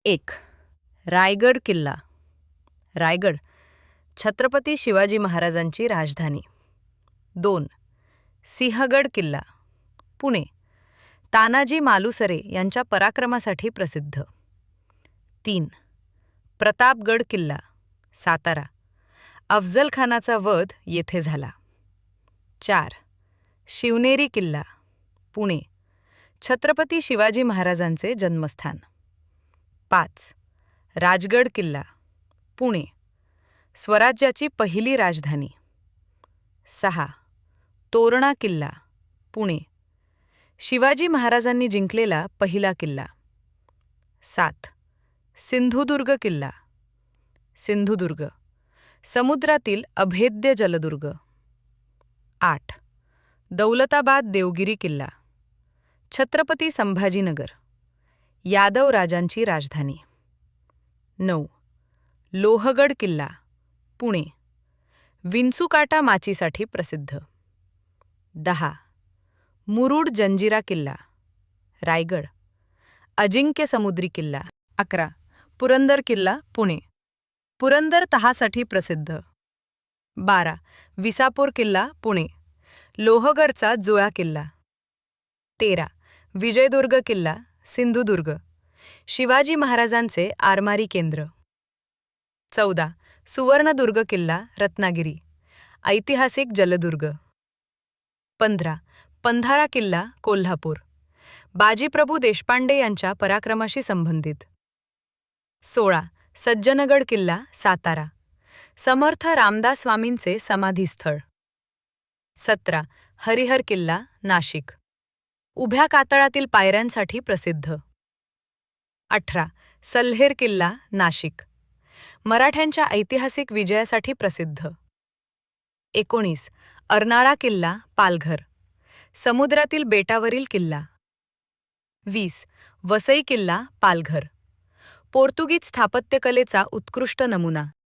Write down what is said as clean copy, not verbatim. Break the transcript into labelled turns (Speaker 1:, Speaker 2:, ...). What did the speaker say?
Speaker 1: 1. रायगड किल्ला. रायगड छत्रपती शिवाजी महाराजांची राजधानी. 2. सिंहगड किल्ला, पुणे, तानाजी मालुसरे यांच्या पराक्रमासाठी प्रसिद्ध. 3. प्रतापगड किल्ला, सातारा, अफझल खानाचा वध येथे झाला. 4. शिवनेरी किल्ला, पुणे, छत्रपती शिवाजी महाराजांचे जन्मस्थान. 5. राजगड किल्ला, पुणे, स्वराज्याची पहिली राजधानी. 6. तोरणा किल्ला, पुणे, शिवाजी महाराजांनी जिंकलेला पहिला किल्ला. 7. सिंधुदुर्ग किल्ला, सिंधुदुर्ग, समुद्रातील अभेद्य जलदुर्ग. 8. दौलताबाद देवगिरी किल्ला, छत्रपती संभाजीनगर, यादव राजांची राजधानी. 9. लोहगड किल्ला, पुणे, विंचुकाटा माचीसाठी प्रसिद्ध. 10. मुरुड जंजिरा किल्ला, रायगड, अजिंक्य समुद्री किल्ला. 11. पुरंदर किल्ला, पुणे, पुरंदर तहासाठी प्रसिद्ध. 12. विसापूर किल्ला, पुणे, लोहगडचा जुळा किल्ला. 13. विजयदुर्ग किल्ला, सिंधुदुर्ग, शिवाजी महाराजांचे आरमारी केंद्र. 14. सुवर्णदुर्ग किल्ला, रत्नागिरी, ऐतिहासिक जलदुर्ग. 15. पंधारा किल्ला, कोल्हापूर, बाजीप्रभू देशपांडे यांच्या पराक्रमाशी संबंधित. 16. सज्जनगड किल्ला, सातारा, समर्थ रामदास स्वामींचे समाधीस्थळ. 17. हरिहर किल्ला, नाशिक, उभ्या कातळातील पायऱ्यांसाठी प्रसिद्ध. 18. सल्हेर किल्ला, नाशिक, मराठ्यांच्या ऐतिहासिक विजयासाठी प्रसिद्ध. 19. अर्नाळा किल्ला, पालघर, समुद्रातील बेटावरील किल्ला. 20. वसई किल्ला, पालघर, पोर्तुगीज स्थापत्यकलेचा उत्कृष्ट नमुना.